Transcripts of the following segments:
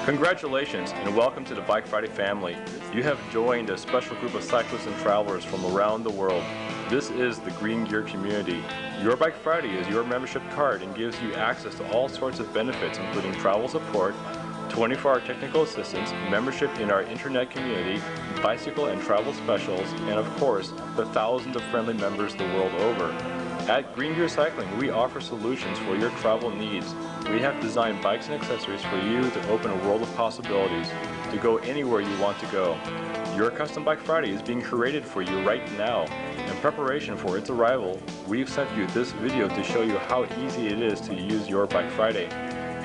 Congratulations and welcome to the Bike Friday family. You have joined a special group of cyclists and travelers from around the world. This is the Green Gear community. Your Bike Friday is your membership card and gives you access to all sorts of benefits, including travel support, 24-hour technical assistance, membership in our internet community, bicycle and travel specials, and of course, the thousands of friendly members the world over. At Green Gear Cycling, we offer solutions for your travel needs. We have designed bikes and accessories for you to open a world of possibilities, to go anywhere you want to go. Your Custom Bike Friday is being created for you right now. In preparation for its arrival, we've sent you this video to show you how easy it is to use your Bike Friday.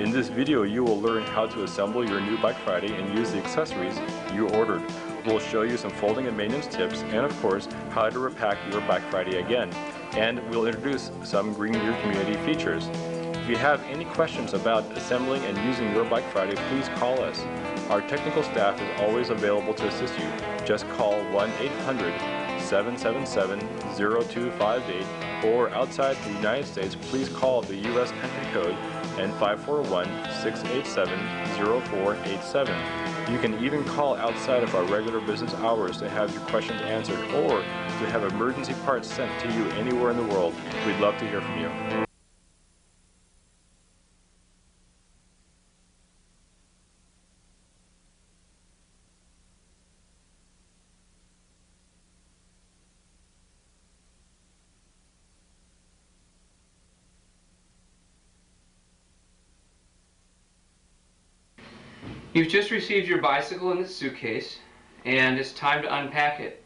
In this video, you will learn how to assemble your new Bike Friday and use the accessories you ordered. We'll show you some folding and maintenance tips, and of course, how to repack your Bike Friday again. And we'll introduce some Green Gear community features. If you have any questions about assembling and using your Bike Friday, please call us. Our technical staff is always available to assist you. Just call 1-800-777-0258, or outside the United States, please call the U.S. country code and 541-687-0487. You can even call outside of our regular business hours to have your questions answered, or to have emergency parts sent to you anywhere in the world. We'd love to hear from you. You've just received your bicycle in its suitcase, and it's time to unpack it.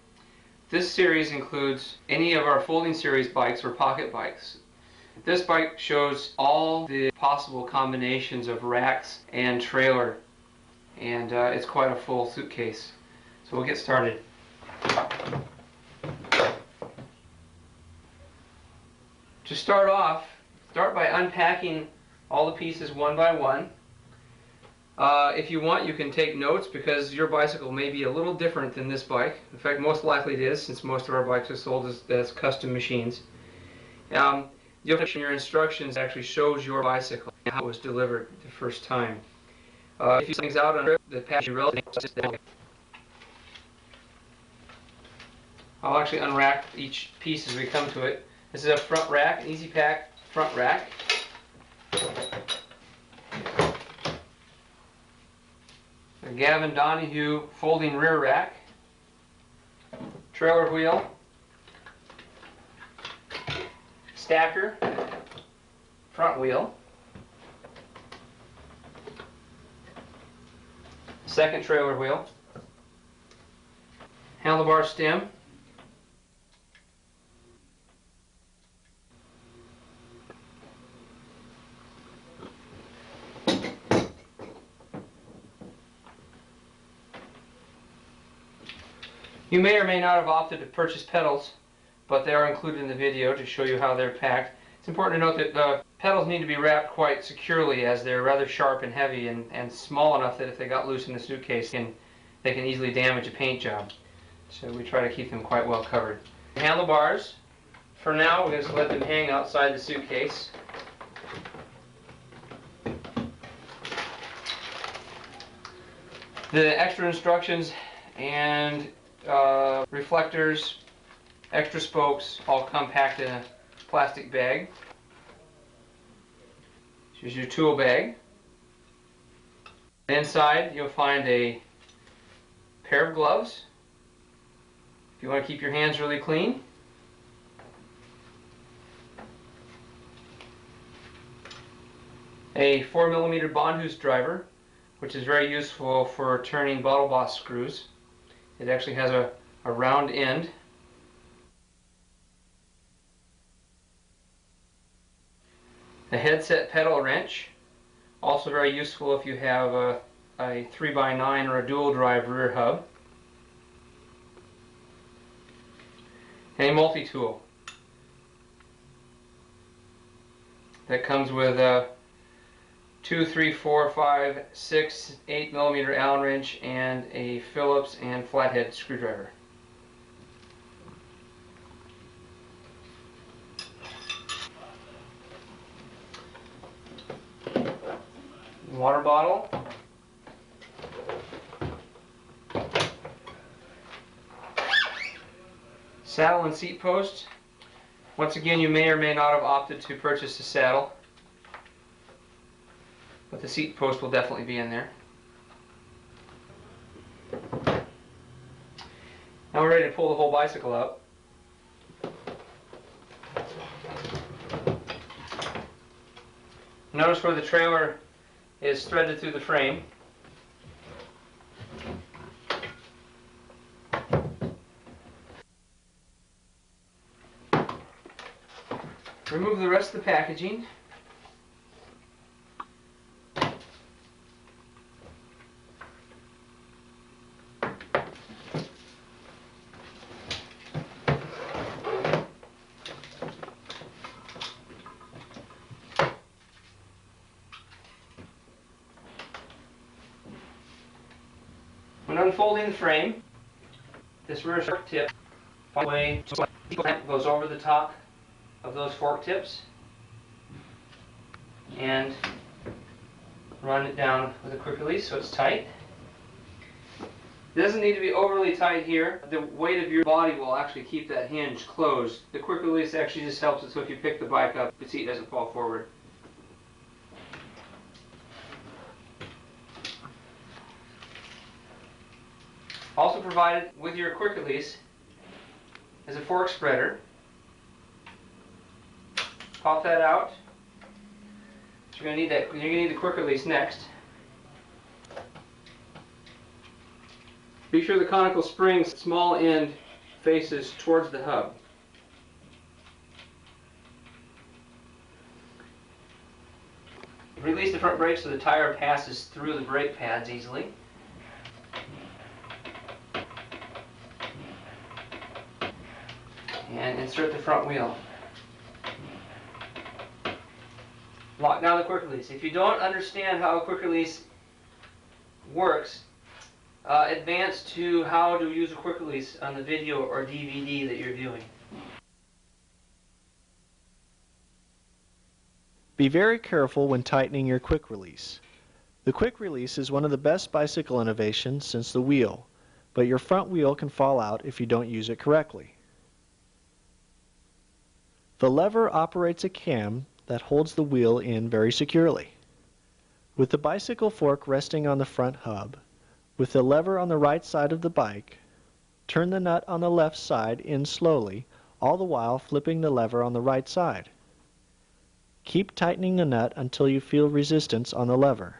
This series includes any of our folding series bikes or pocket bikes. This bike shows all the possible combinations of racks and trailer, and it's quite a full suitcase. So we'll get started. To start off, start by unpacking all the pieces one by one. If you want, you can take notes, because your bicycle may be a little different than this bike. In fact, most likely it is, since most of our bikes are sold as custom machines. Your instructions actually shows your bicycle and how it was delivered the first time. If you see things out on a trip, the package relative. I'll actually unrack each piece as we come to it. This is a front rack, an easy pack front rack. A Gavin Donahue folding rear rack, trailer wheel, stacker, front wheel, second trailer wheel, handlebar stem, You may or may not have opted to purchase pedals, but they are included in the video to show you how they're packed. It's important to note that the pedals need to be wrapped quite securely, as they're rather sharp and heavy and small enough that if they got loose in the suitcase, they can easily damage a paint job. So we try to keep them quite well covered. Handlebars, for now we're going to let them hang outside the suitcase. The extra instructions and reflectors, extra spokes, all come packed in a plastic bag. Here's your tool bag. Inside you'll find a pair of gloves if you want to keep your hands really clean. A 4mm Bondhouse driver, which is very useful for turning bottle boss screws. It actually has a round end. A headset pedal wrench, also very useful if you have a 3x9 or a dual drive rear hub. And a multi-tool that comes with a 2, 3, 4, 5, 6, 8mm Allen wrench and a Phillips and flathead screwdriver. Water bottle, Saddle and seat post. Once again, you may or may not have opted to purchase a saddle, but the seat post will definitely be in there. Now we're ready to pull the whole bicycle out. Notice where the trailer is threaded through the frame. Remove the rest of the packaging. When unfolding the frame, this rear fork tip goes over the top of those fork tips and run it down with a quick release so it's tight. It doesn't need to be overly tight here. The weight of your body will actually keep that hinge closed. The quick release actually just helps it so if you pick the bike up, the seat doesn't fall forward. Also provided with your quick release is a fork spreader. Pop that out. You're going to need that. You're going to need the quick release next. Be sure the conical spring's small end faces towards the hub. Release the front brake so the tire passes through the brake pads easily. And insert the front wheel. Lock down the quick release. If you don't understand how a quick release works, advance to how to use a quick release on the video or DVD that you're viewing. Be very careful when tightening your quick release. The quick release is one of the best bicycle innovations since the wheel, but your front wheel can fall out if you don't use it correctly. The lever operates a cam that holds the wheel in very securely. With the bicycle fork resting on the front hub, with the lever on the right side of the bike, turn the nut on the left side in slowly, all the while flipping the lever on the right side. Keep tightening the nut until you feel resistance on the lever.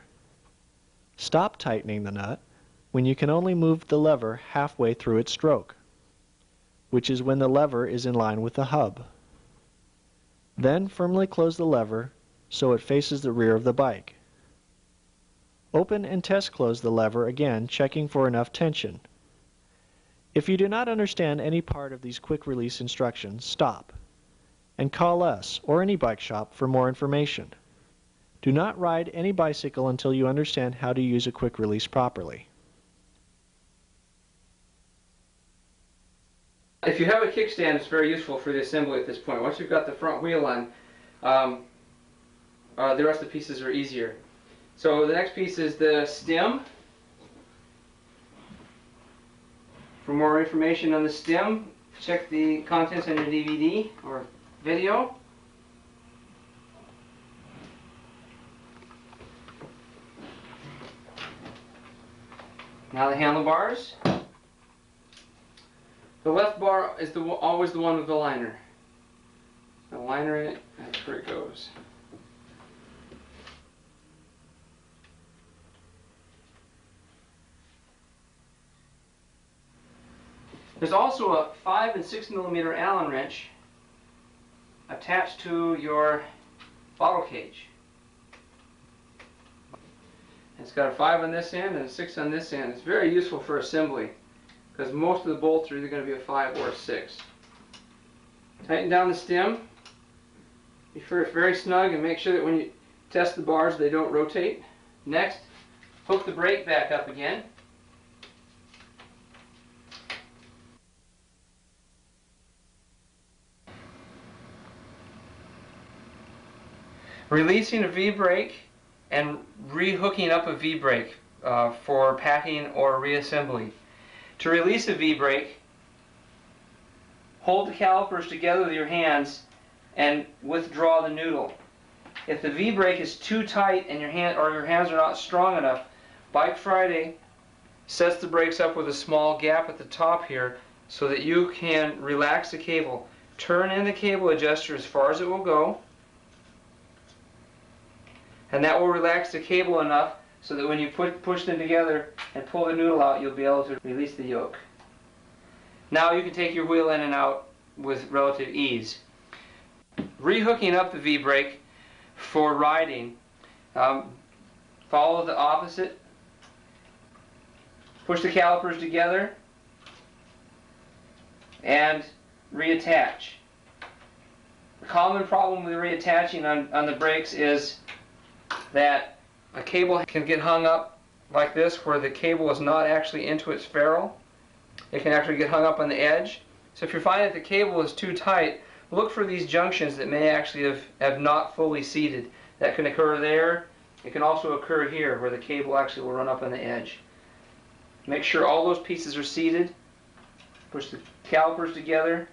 Stop tightening the nut when you can only move the lever halfway through its stroke, which is when the lever is in line with the hub. Then firmly close the lever so it faces the rear of the bike. Open and test close the lever again, checking for enough tension. If you do not understand any part of these quick release instructions, stop and call us or any bike shop for more information. Do not ride any bicycle until you understand how to use a quick release properly. If you have a kickstand, it's very useful for the assembly at this point. Once you've got the front wheel on, the rest of the pieces are easier. So the next piece is the stem. For more information on the stem, check the contents on your DVD or video. Now the handlebars. The left bar is always the one with the liner. The liner in it, that's where it goes. There's also a 5 and 6 millimeter Allen wrench attached to your bottle cage. It's got a 5 on this end and a 6 on this end. It's very useful for assembly because most of the bolts are either going to be a 5 or a 6. Tighten down the stem. Be sure it's very snug and make sure that when you test the bars they don't rotate. Next, hook the brake back up again. Releasing a V-brake and re-hooking up a V-brake for packing or reassembly. To release a V-brake, hold the calipers together with your hands and withdraw the noodle. If the V-brake is too tight and your hands are not strong enough, Bike Friday sets the brakes up with a small gap at the top here so that you can relax the cable. Turn in the cable adjuster as far as it will go, and that will relax the cable enough so that when you push them together and pull the noodle out, you'll be able to release the yoke. Now you can take your wheel in and out with relative ease. Rehooking up the V-brake for riding, follow the opposite. Push the calipers together and reattach. The common problem with reattaching on the brakes is that a cable can get hung up like this where the cable is not actually into its ferrule. It can actually get hung up on the edge. So if you're finding that the cable is too tight, look for these junctions that may actually have not fully seated. That can occur there. It can also occur here where the cable actually will run up on the edge. Make sure all those pieces are seated. Push the calipers together.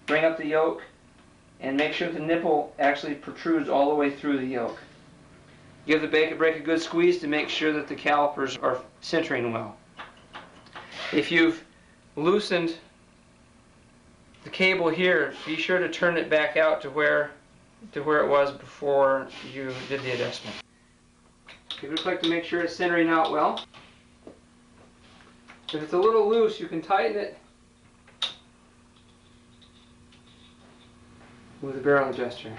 Bring up the yoke. And make sure the nipple actually protrudes all the way through the yoke. Give the brake a good squeeze to make sure that the calipers are centering well. If you've loosened the cable here, be sure to turn it back out to where it was before you did the adjustment. Give it a click to make sure it's centering out well. If it's a little loose, you can tighten it with a barrel adjuster.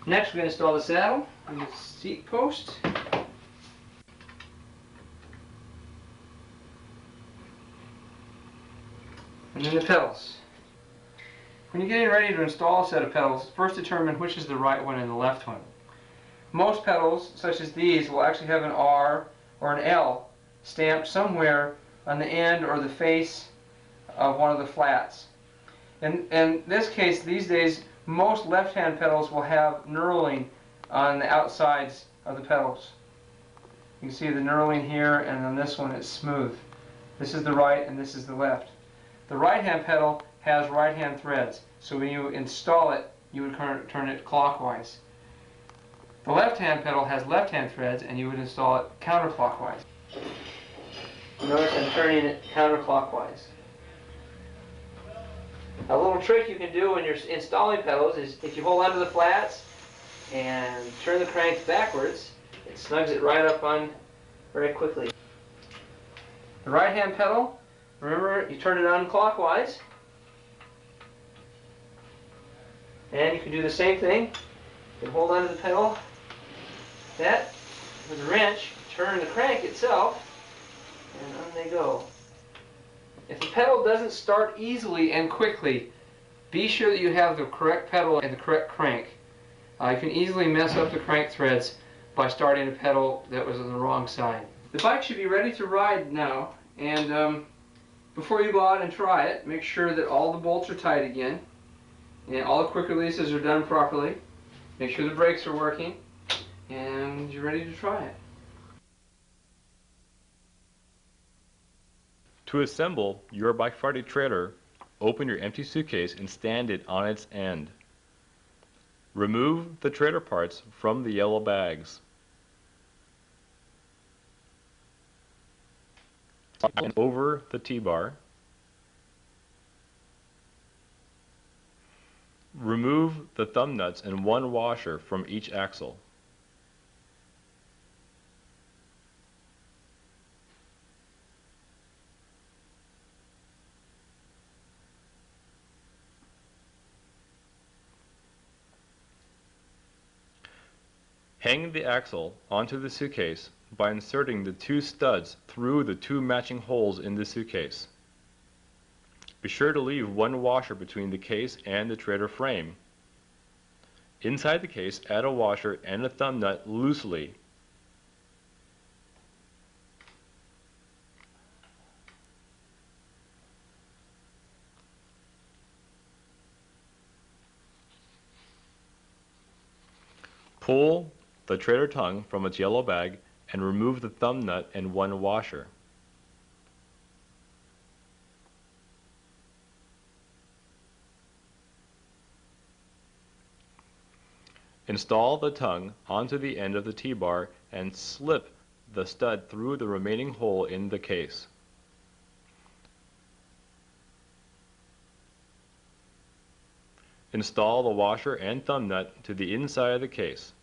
Next, we're going to install the saddle and the seat post. And then the pedals. When you're getting ready to install a set of pedals, first determine which is the right one and the left one. Most pedals, such as these, will actually have an R or an L stamped somewhere on the end or the face of one of the flats. In this case, these days, most left-hand pedals will have knurling on the outsides of the pedals. You can see the knurling here, and on this one it's smooth. This is the right and this is the left. The right-hand pedal has right-hand threads, so when you install it, you would turn it clockwise. The left-hand pedal has left-hand threads, and you would install it counterclockwise. Notice I'm turning it counterclockwise. A little trick you can do when you're installing pedals is if you hold onto the flats and turn the cranks backwards, it snugs it right up on very quickly. The right-hand pedal, remember, you turn it on clockwise, and you can do the same thing. You can hold onto the pedal, that with a wrench, turn the crank itself, and on they go. If the pedal doesn't start easily and quickly, be sure that you have the correct pedal and the correct crank. You can easily mess up the crank threads by starting a pedal that was on the wrong side. The bike should be ready to ride now, and before you go out and try it, make sure that all the bolts are tight again, and all the quick releases are done properly. Make sure the brakes are working, and you're ready to try it. To assemble your Bike Friday trailer, open your empty suitcase and stand it on its end. Remove the trailer parts from the yellow bags. And over the T-bar. Remove the thumb nuts and one washer from each axle. Hang the axle onto the suitcase by inserting the two studs through the two matching holes in the suitcase. Be sure to leave one washer between the case and the trailer frame. Inside the case, add a washer and a thumb nut loosely. Pull the trailer tongue from its yellow bag and remove the thumb nut and one washer. Install the tongue onto the end of the T-bar and slip the stud through the remaining hole in the case. Install the washer and thumb nut to the inside of the case.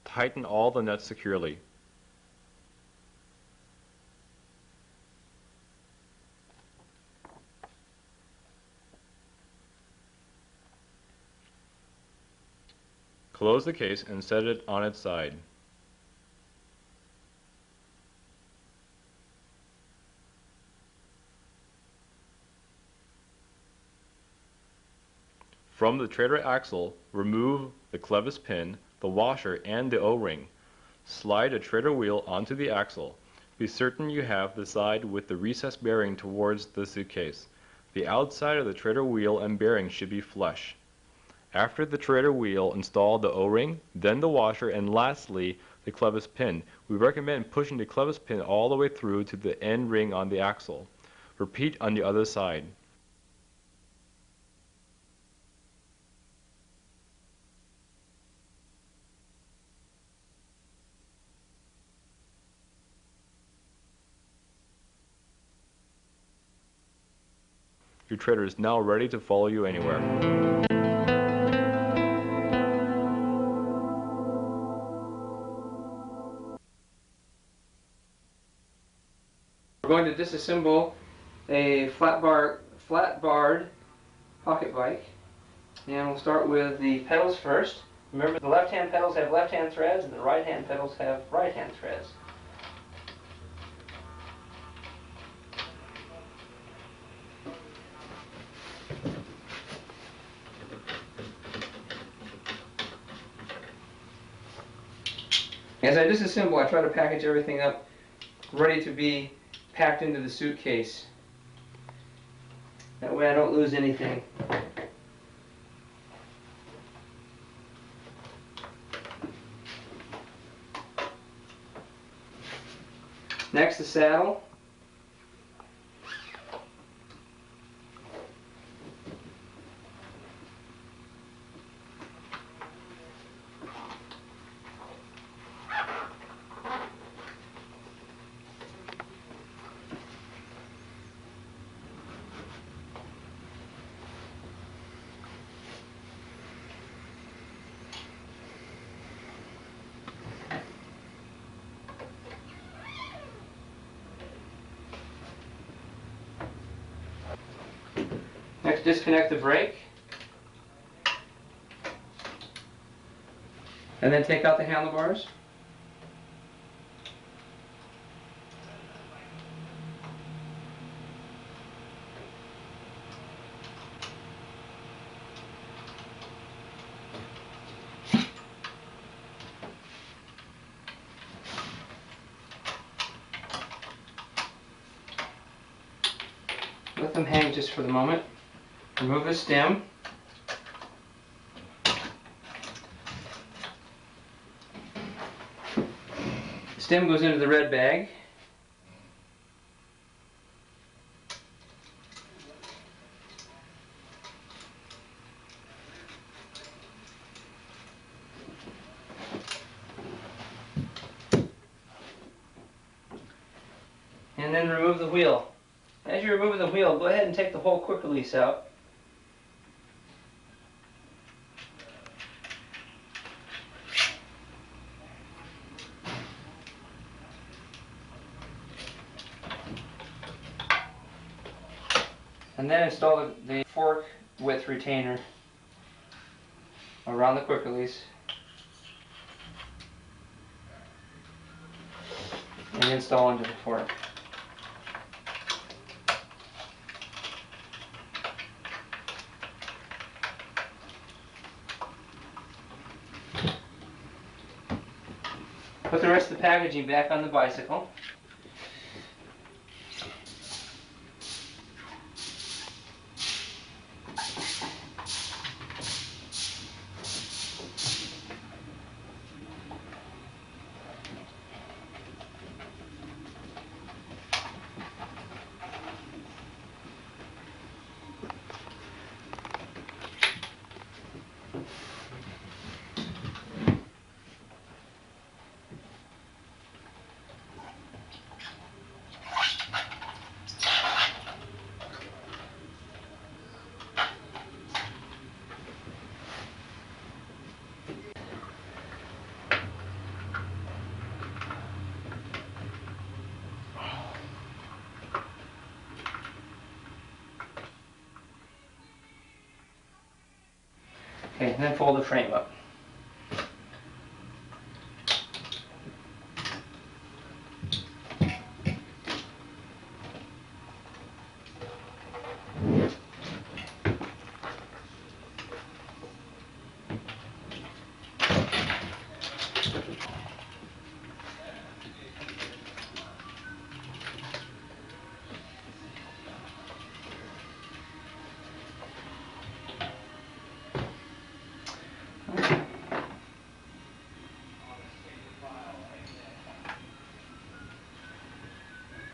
Tighten all the nuts securely. Close the case and set it on its side. From the trailer axle, remove the clevis pin, the washer, and the O-ring. Slide a trailer wheel onto the axle. Be certain you have the side with the recessed bearing towards the suitcase. The outside of the trailer wheel and bearing should be flush. After the trailer wheel, install the O-ring, then the washer, and lastly, the clevis pin. We recommend pushing the clevis pin all the way through to the end ring on the axle. Repeat on the other side. Your trailer is now ready to follow you anywhere. We're going to disassemble a flat-barred pocket bike, and we'll start with the pedals first. Remember, the left-hand pedals have left-hand threads and the right-hand pedals have right-hand threads. As I disassemble, I try to package everything up ready to be packed into the suitcase. That way I don't lose anything. Next, the saddle. Next, disconnect the brake, and then take out the handlebars. Let them hang just for the moment. Remove the stem. The stem goes into the red bag. And then remove the wheel. As you're removing the wheel, go ahead and take the whole quick release out. And then install the fork width retainer around the quick release. And install into the fork. Put the rest of the packaging back on the bicycle. Okay, and then fold the frame up.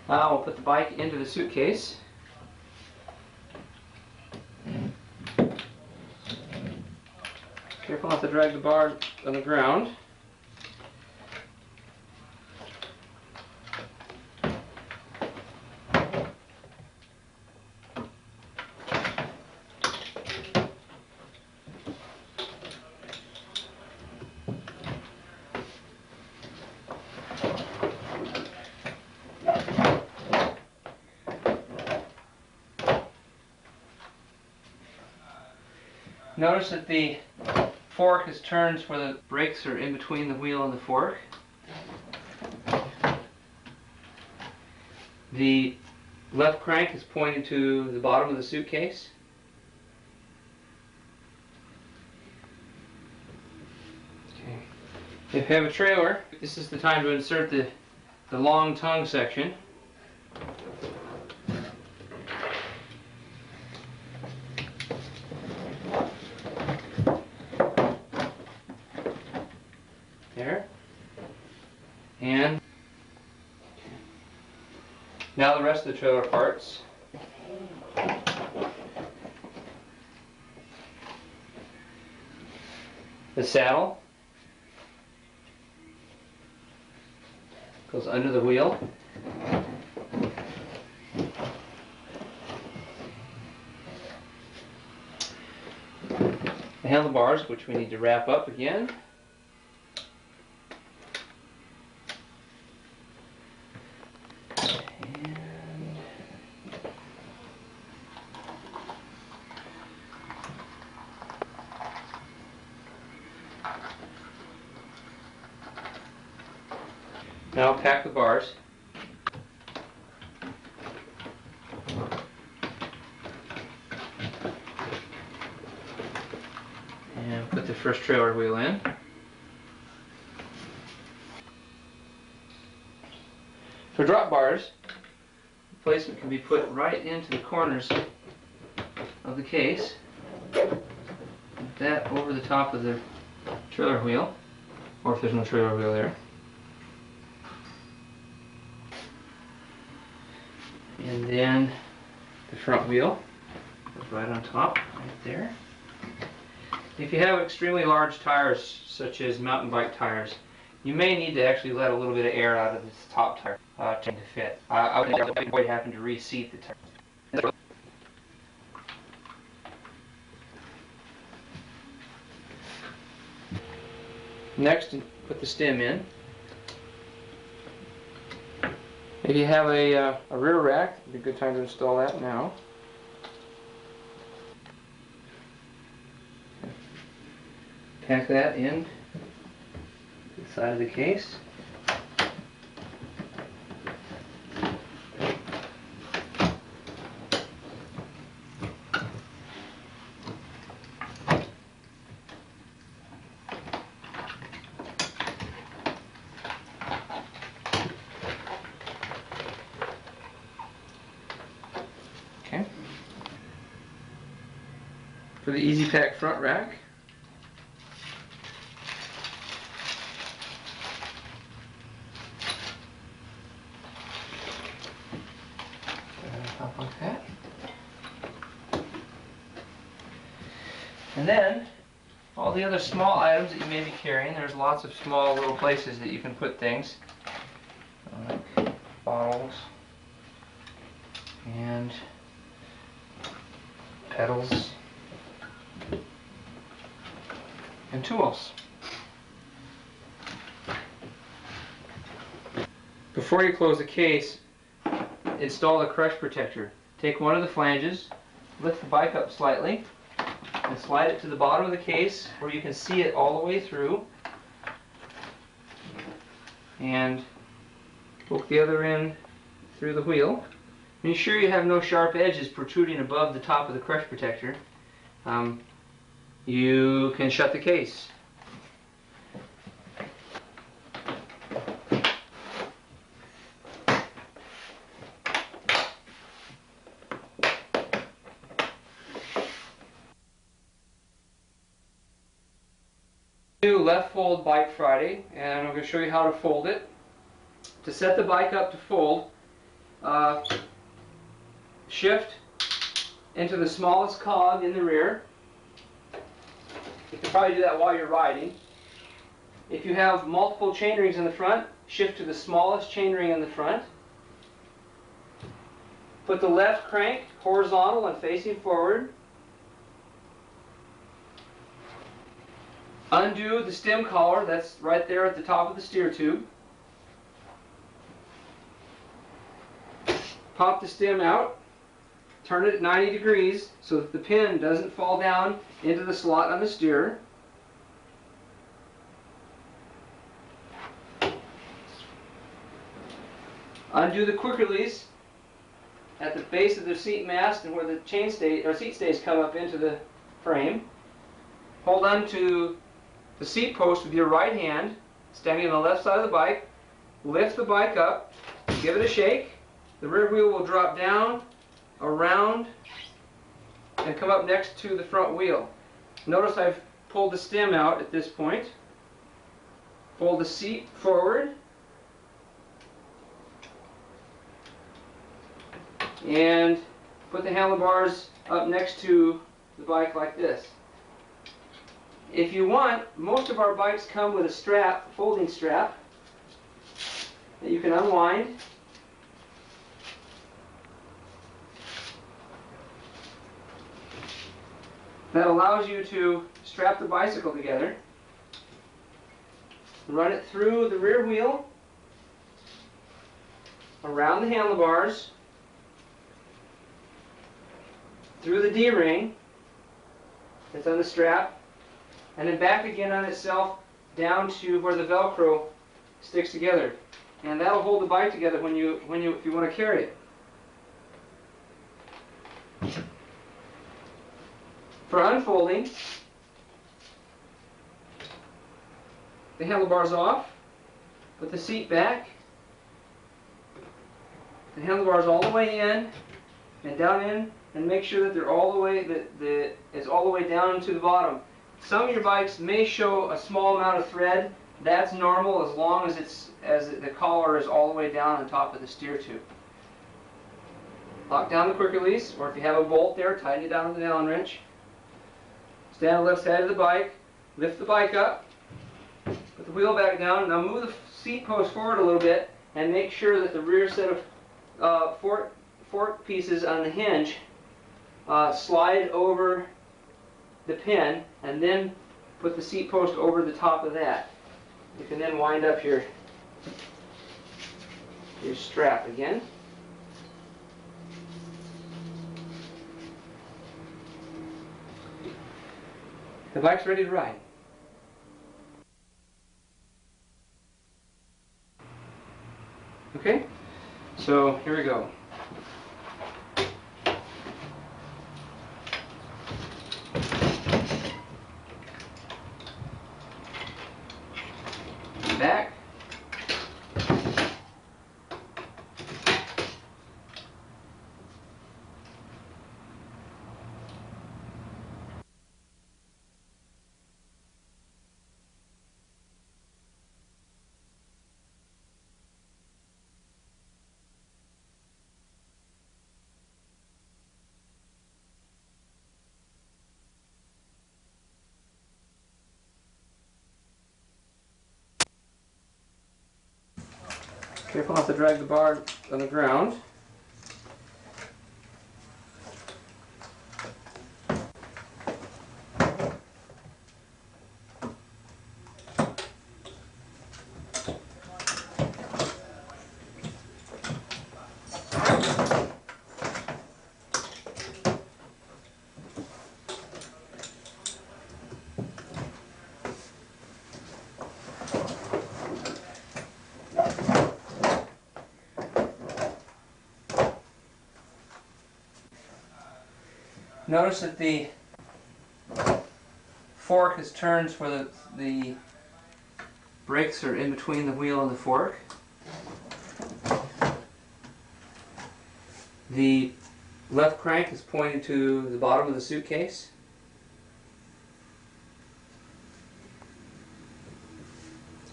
Now we'll put the bike into the suitcase. Careful not to drag the bar on the ground. Notice that the fork is turned where the brakes are in between the wheel and the fork. The left crank is pointing to the bottom of the suitcase. Okay. If you have a trailer, this is the time to insert the long tongue section. There. And now the rest of the trailer parts. The saddle goes under the wheel. The handlebars, which we need to wrap up again. Now pack the bars. And put the first trailer wheel in. For drop bars, the placement can be put right into the corners of the case. Put that over the top of the trailer wheel, or if there's no trailer wheel there. And then the front wheel goes right on top, right there. If you have extremely large tires, such as mountain bike tires, you may need to actually let a little bit of air out of this top tire to fit. I would avoid having to reseat the tire. Next, put the stem in. If you have a rear rack, it'd be a good time to install that now. Pack that in the side of the case. Okay. For the Easy Pack front rack, like that. And then all the other small items that you may be carrying, there's lots of small little places that you can put things, like bottles and pedals and tools. Before you close the case, install the crush protector. Take one of the flanges, lift the bike up slightly, and slide it to the bottom of the case where you can see it all the way through. And poke the other end through the wheel. Make sure you have no sharp edges protruding above the top of the crush protector. You can shut the case. Do left fold Bike Friday, and I'm going to show you how to fold it. To set the bike up to fold, shift into the smallest cog in the rear. You can probably do that while you're riding. If you have multiple chain rings in the front, shift to the smallest chain ring in the front. Put the left crank horizontal and facing forward. Undo the stem collar, that's right there at the top of the steer tube. Pop the stem out, turn it at 90 degrees so that the pin doesn't fall down into the slot on the steer. Undo the quick release at the base of the seat mast and where the seat stays come up into the frame. Hold on to the seat post with your right hand, standing on the left side of the bike. Lift the bike up, give it a shake. The rear wheel will drop down, around, and come up next to the front wheel. Notice I've pulled the stem out at this point. Fold the seat forward. And put the handlebars up next to the bike like this. If you want, most of our bikes come with a strap, a folding strap, that you can unwind. That allows you to strap the bicycle together. Run it through the rear wheel, around the handlebars, through the D-ring that's on the strap, and then back again on itself down to where the Velcro sticks together. And that'll hold the bike together if you want to carry it. For unfolding, the handlebars off, put the seat back, the handlebars all the way in and down in, and make sure that they're all the way it's all the way down to the bottom. Some of your bikes may show a small amount of thread. That's normal as long as the collar is all the way down on top of the steer tube. Lock down the quick release, or if you have a bolt there, tighten it down with an Allen wrench. Stand on the left side of the bike, lift the bike up, put the wheel back down. Now move the seat post forward a little bit and make sure that the rear set of fork pieces on the hinge slide over the pin, and then put the seat post over the top of that. You can then wind up your strap again. The bike's ready to ride. Okay, so here we go. Back. Careful not to drag the bar on the ground. Notice that the fork is turned where the brakes are in between the wheel and the fork. The left crank is pointing to the bottom of the suitcase.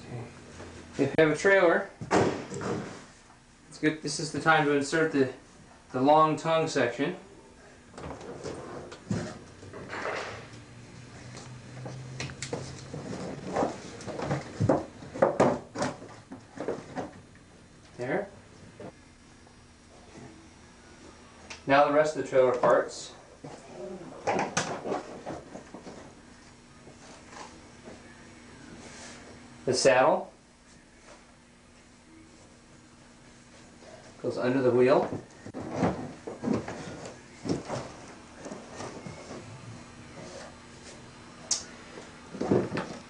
Okay. If you have a trailer, it's good. This is the time to insert the long tongue section. There. Now the rest of the trailer parts. The saddle goes under the wheel.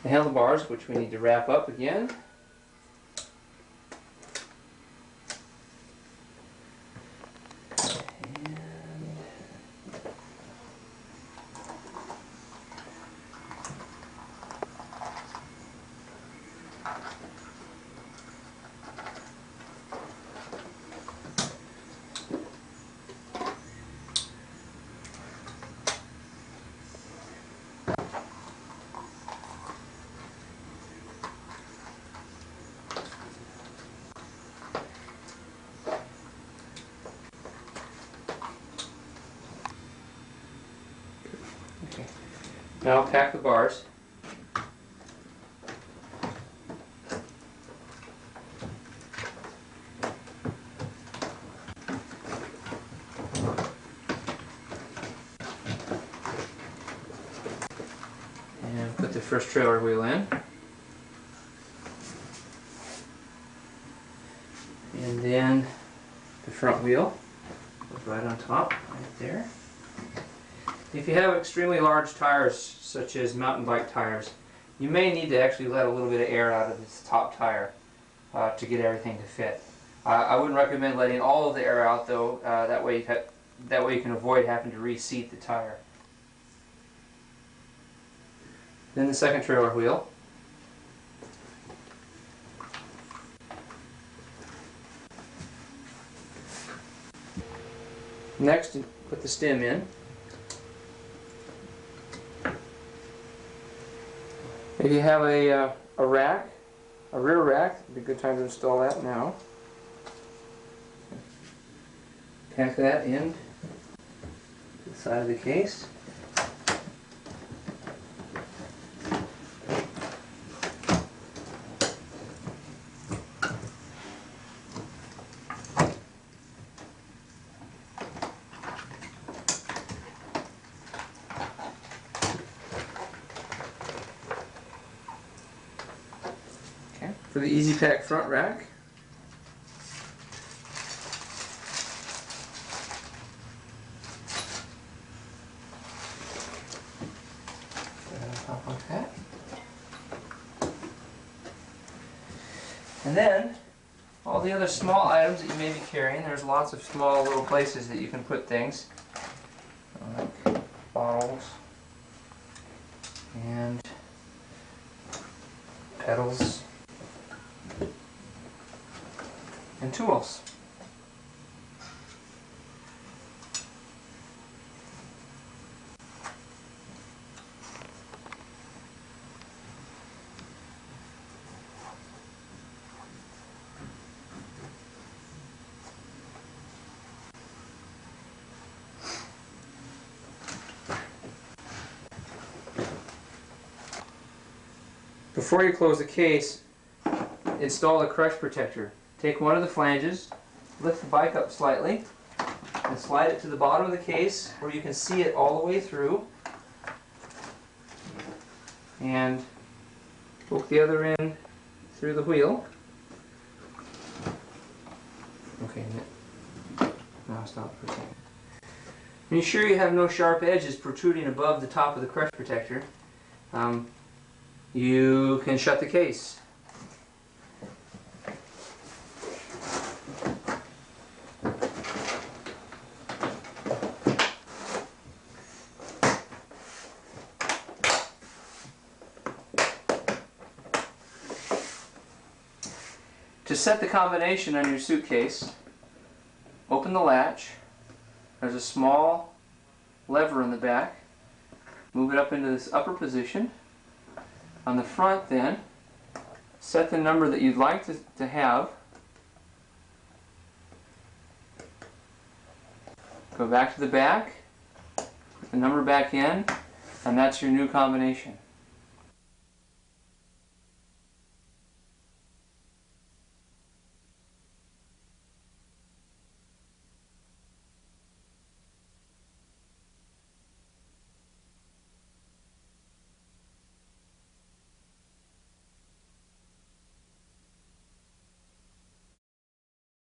The handlebars, which we need to wrap up again. Okay. Now pack the bars. And put the first trailer wheel in. And then the front wheel goes right on top, right there. If you have extremely large tires, such as mountain bike tires, you may need to actually let a little bit of air out of this top tire to get everything to fit. I wouldn't recommend letting all of the air out though, that way you can avoid having to reseat the tire. Then the second trailer wheel. Next, put the stem in. If you have a rack, a rear rack, it'd be a good time to install that now. Pack that in to the side of the case. For the Easy Pack front rack, put it on top like that. And then all the other small items that you may be carrying, there's lots of small little places that you can put things, like bottles and pedals and tools. Before you close the case, install the crush protector. Take one of the flanges, lift the bike up slightly, and slide it to the bottom of the case where you can see it all the way through. And hook the other end through the wheel. Okay, now stop for a second. When you're sure you have no sharp edges protruding above the top of the crush protector, you can shut the case. set the combination on your suitcase, open the latch. There's a small lever in the back. Move it up into this upper position. On the front then, set the number that you'd like to have. Go back to the back, put the number back in, and that's your new combination.